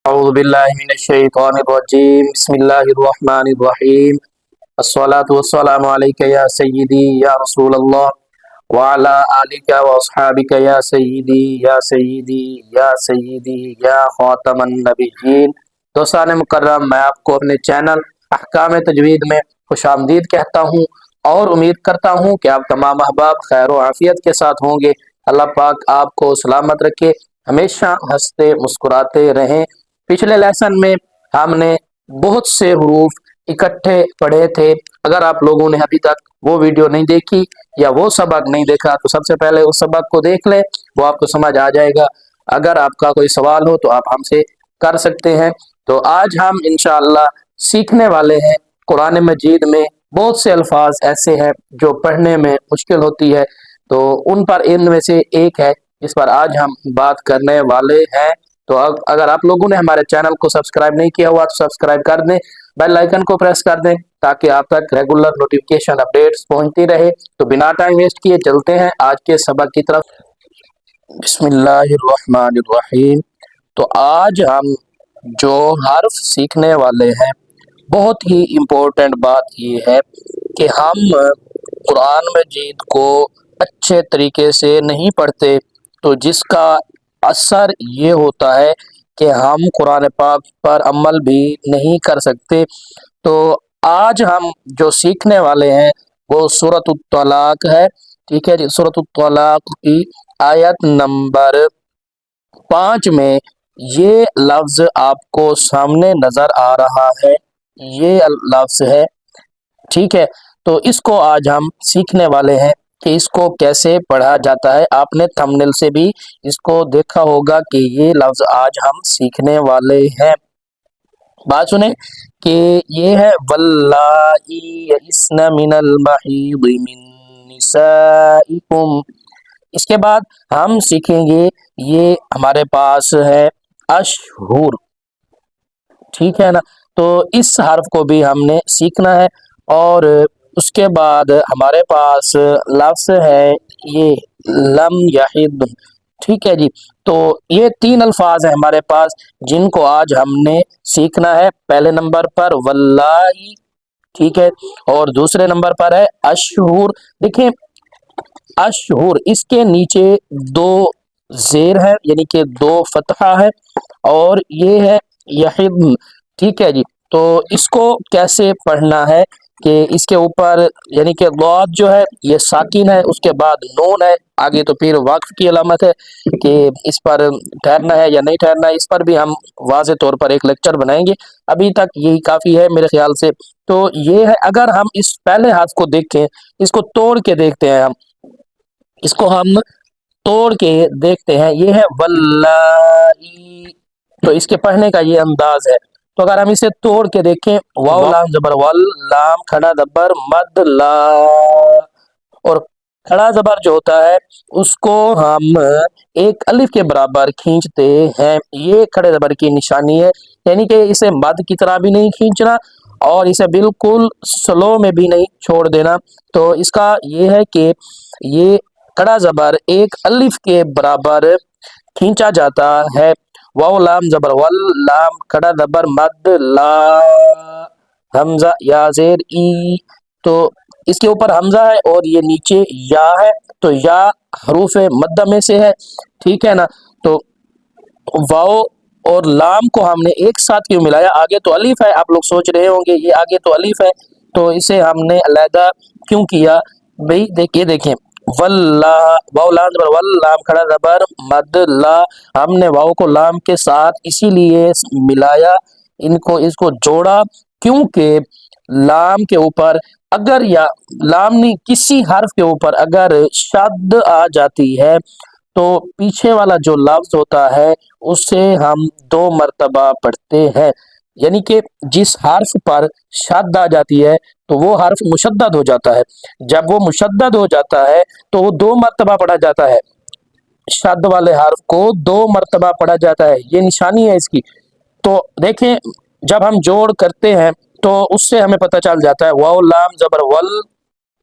अऊज़ु बिल्लाहि मिनश्शैतानिर्रजीम बिस्मिल्लाहिर्रहमानिर्रहीम अस्सलातु वस्सलामु अलैका या सय्यिदी या रसूलल्लाह व अला आलिका व अस्हाबिका या सय्यिदी या खातमन नबिय्यीन। दोस्तान मुकर्रम, मैं आपको अपने चैनल अहकाम तजवीद में खुशामदीद कहता हूँ और उम्मीद करता हूँ कि आप तमाम अहबाब खैर व आफियत के साथ होंगे। अल्लाह पाक आपको सलामत रखे, हमेशा हंसते मुस्कुराते रहें। पिछले लेसन में हमने बहुत से हरूफ इकट्ठे पढ़े थे। अगर आप लोगों ने अभी तक वो वीडियो नहीं देखी या वो सबक नहीं देखा तो सबसे पहले उस सबक को देख लें, वो आपको समझ आ जाएगा। अगर आपका कोई सवाल हो तो आप हमसे कर सकते हैं। तो आज हम इंशाअल्लाह सीखने वाले हैं कुरान मजीद में बहुत से अल्फाज ऐसे हैं जो पढ़ने में मुश्किल होती है, तो उन पर इनमें से एक है जिस पर आज हम बात करने वाले हैं। तो अगर आप लोगों ने हमारे चैनल को सब्सक्राइब नहीं किया हुआ तो सब्सक्राइब कर दें, बेल आइकन को प्रेस कर दें ताकि आप तक रेगुलर नोटिफिकेशन अपडेट्स पहुंचती रहे। तो बिना टाइम वेस्ट किए चलते हैं आज के सबक की तरफ। बिस्मिल्लाहिर्रहमानिर्रहीम। तो आज हम जो हर्फ सीखने वाले हैं, बहुत ही इम्पोर्टेंट बात ये है कि हम कुरान मजीद को अच्छे तरीके से नहीं पढ़ते, तो जिसका असर ये होता है कि हम कुरान पाक पर अमल भी नहीं कर सकते। तो आज हम जो सीखने वाले हैं वो सूरत तलाक है। ठीक है जी, सूरत तलाक की आयत नंबर 5 में ये लफ्ज आपको सामने नजर आ रहा है, ये लफ्ज है। ठीक है, तो इसको आज हम सीखने वाले हैं कि इसको कैसे पढ़ा जाता है। आपने थंबनेल से भी इसको देखा होगा कि ये लफ्ज आज हम सीखने वाले हैं। बात सुने कि ये है वल्लाई यइस्न मिनल महीद मिन निसाइकुम। इसके बाद हम सीखेंगे, ये हमारे पास है अशहूर। ठीक है ना, तो इस हर्फ को भी हमने सीखना है। और उसके बाद हमारे पास लफ्ज़ है ये लम यहिद। ठीक है जी, तो ये 3 अल्फाज हैं हमारे पास जिनको आज हमने सीखना है। पहले नंबर पर वल्लाई, ठीक है, और दूसरे नंबर पर है अशहूर। देखिए अशहूर, इसके नीचे 2 जेर है यानी कि 2 फतहा है और ये है यहिद। ठीक है जी, तो इसको कैसे पढ़ना है कि इसके ऊपर यानी कि गौद जो है ये साकिन है, उसके बाद नून है, आगे तो फिर वक्फ की अलामत है कि इस पर ठहरना है या नहीं ठहरना है। इस पर भी हम वाज़े तौर पर एक लेक्चर बनाएंगे, अभी तक यही काफ़ी है मेरे ख्याल से। तो ये है, अगर हम इस पहले हाथ को देखें, इसको तोड़ के देखते हैं, हम इसको हम तोड़ के देखते हैं, ये है वल्लाई। तो इसके पढ़ने का ये अंदाज है। तो अगर हम इसे तोड़ के देखें, वाव लाम जबर वल, लाम खड़ा जबर मद ला, और खड़ा जबर जो होता है उसको हम एक अलिफ के बराबर खींचते हैं। ये खड़े जबर की निशानी है, यानी कि इसे मद की तरह भी नहीं खींचना और इसे बिल्कुल स्लो में भी नहीं छोड़ देना। तो इसका ये है कि ये खड़ा जबर एक अलिफ के बराबर खींचा जाता है। वाव लाम जबर वल, लाम खड़ा जबर मद ला, हमजा या जेर ई। तो इसके ऊपर हमजा है और ये नीचे या है, तो या हरूफ मद्दा में से है। ठीक है ना, तो वाव और लाम को हमने एक साथ क्यों मिलाया? आगे तो अलीफ है, आप लोग सोच रहे होंगे ये आगे तो अलीफ है, तो इसे हमने अलहदा क्यों किया भाई? देखिए देखें, वल्ला, वाव लाम जबर वल, लाम खड़ा जबर मद ला, हमने वाव को लाम के साथ इसीलिए मिलाया, इनको इसको जोड़ा क्योंकि लाम के ऊपर अगर, या लाम नहीं किसी हर्फ के ऊपर अगर शद आ जाती है तो पीछे वाला जो लफ्ज होता है उसे हम 2 मरतबा पढ़ते हैं। यानी कि जिस हर्फ पर शद आ जाती है तो वो हर्फ मुशद्दद हो जाता है। जब वो मुशद्दद हो जाता है तो वो 2 मरतबा पढ़ा जाता है। शद वाले हर्फ को 2 मरतबा पढ़ा जाता है, ये निशानी है इसकी। तो देखें, जब हम जोड़ करते हैं तो उससे हमें पता चल जाता है। वाव लाम जबर वल,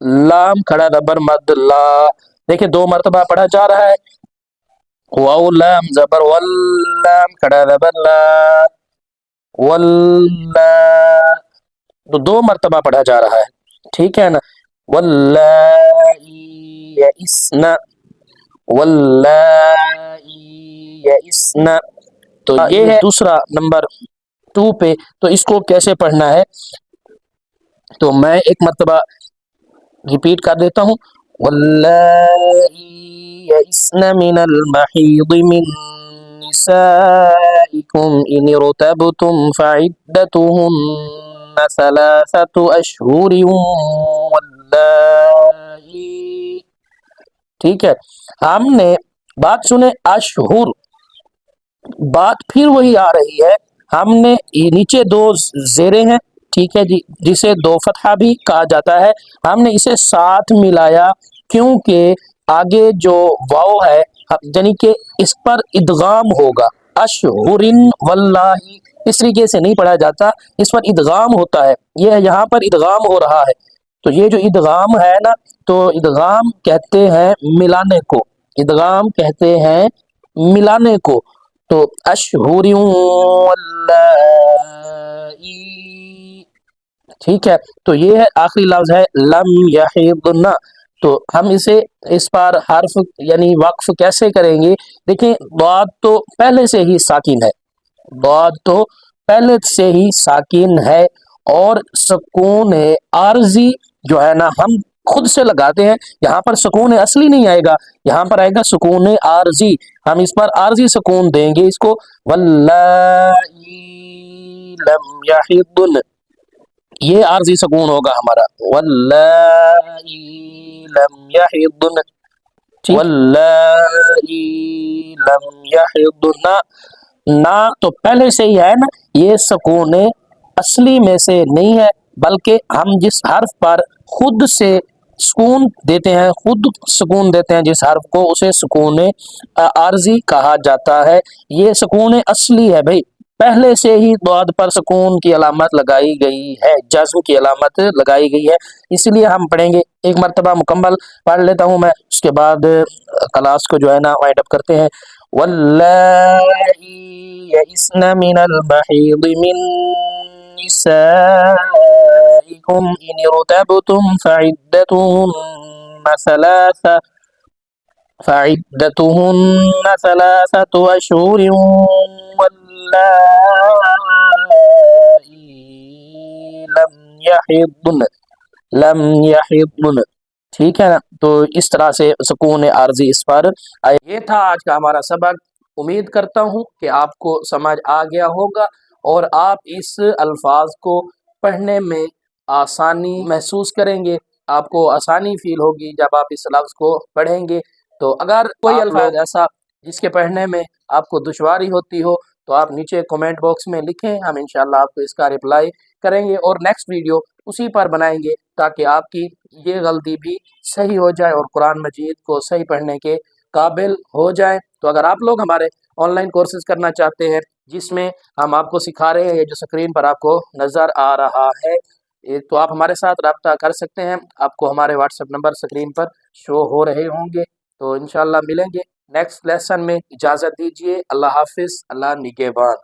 लाम खड़ा जबर मद ला, देखिए 2 मरतबा पढ़ा जा रहा है। वाव लाम जबर वल, लाम खड़ा जबर ला, واللہ تو 2 مرتبہ پڑھا جا رہا ہے، ٹھیک ہے نا، واللائی یئسن، واللائی یئسن، تو یہ ہے دوسرا نمبر 2 پہ۔ تو اس کو کیسے پڑھنا ہے، تو میں ایک مرتبہ ریپیٹ کر دیتا ہوں، واللائی یئسن من المحیض من نسائکم ان ارتبتم فعدتهن 3 اشہر واللائی، ٹھیک ہے، ہم نے بات سنے اشہر، بات پھر وہی آ رہی ہے، ہم نے یہ نیچے 2 زیریں ہیں، ٹھیک ہے جی، جسے 2 فتحہ بھی کہا جاتا ہے، ہم نے اسے ساتھ ملایا کیونکہ آگے جو واو ہے یعنی کہ اس پر ادغام ہوگا، اشہرن واللہ اس طریقے سے نہیں پڑھا جاتا، اس پر ادغام ہوتا ہے، یہ یہاں پر ادغام ہو رہا ہے، تو یہ جو ادغام ہے نا، تو ادغام کہتے ہیں ملانے کو، ادغام کہتے ہیں ملانے کو، تو اشہر واللائی، ٹھیک ہے، تو یہ ہے آخری لفظ ہے لم یحضن، تو ہم اسے اس پر حرف یعنی وقف کیسے کریں گے، دیکھیں ضاد تو پہلے سے ہی ساکن ہے، ضاد تو پہلے سے ہی ساکن ہے، اور سکون عارضی جو ہے نا ہم خود سے لگاتے ہیں، یہاں پر سکون اصلی نہیں آئے گا، یہاں پر آئے گا سکون عارضی، ہم اس پر عارضی سکون دیں گے اس کو، واللائی لم یحضن، یہ عارضی سکون ہوگا ہمارا، واللائی لم یحضن، واللائی لم یحضن، نا تو پہلے سے ہی ہے نا، یہ سکون اصلی میں سے نہیں ہے، بلکہ ہم جس حرف پر خود سے سکون دیتے ہیں، خود سکون دیتے ہیں جس حرف کو، اسے سکون عارضی کہا جاتا ہے، یہ سکون اصلی ہے بھائی، پہلے سے ہی ضاد پر سکون کی علامت لگائی گئی ہے، جزم کی علامت لگائی گئی ہے، اسی لیے ہم پڑھیں گے، ایک مرتبہ مکمل پڑھ لیتا ہوں میں، اس کے بعد کلاس کو جو ہے نا وائنڈ اپ کرتے ہیں، واللائی یئسن من المحیض من نسائکم ان ارتبتم فعدتهن 3 اشہر واللائی لم یحضن، لم یحضن، ٹھیک ہے نا، تو اس طرح سے سکون عارضی اس پر آئے۔ یہ تھا آج کا ہمارا سبق، امید کرتا ہوں کہ آپ کو سمجھ آ گیا ہوگا اور آپ اس الفاظ کو پڑھنے میں آسانی محسوس کریں گے، آپ کو آسانی فیل ہوگی جب آپ اس لفظ کو پڑھیں گے، تو اگر کوئی الفاظ ایسا جس کے پڑھنے میں آپ کو دشواری ہوتی ہو تو آپ نیچے کومنٹ باکس میں لکھیں، ہم انشاءاللہ آپ کو اس کا رپلائی کریں گے اور نیکسٹ ویڈیو اسی پر بنائیں گے تاکہ آپ کی یہ غلطی بھی صحیح ہو جائے اور قرآن مجید کو صحیح پڑھنے کے قابل ہو جائے۔ تو اگر آپ لوگ ہمارے آن لائن کورسز کرنا چاہتے ہیں جس میں ہم آپ کو سکھا رہے ہیں، یہ جو اسکرین پر آپ کو نظر آ رہا ہے، تو آپ ہمارے ساتھ رابطہ کر سکتے ہیں، آپ کو ہمارے واٹس ایپ نمبر اسکرین پر شو ہو رہے ہوں گے، تو انشاءاللہ ملیں گے نیکسٹ لیسن میں، اجازت دیجیے، اللہ حافظ، اللہ نگہبان۔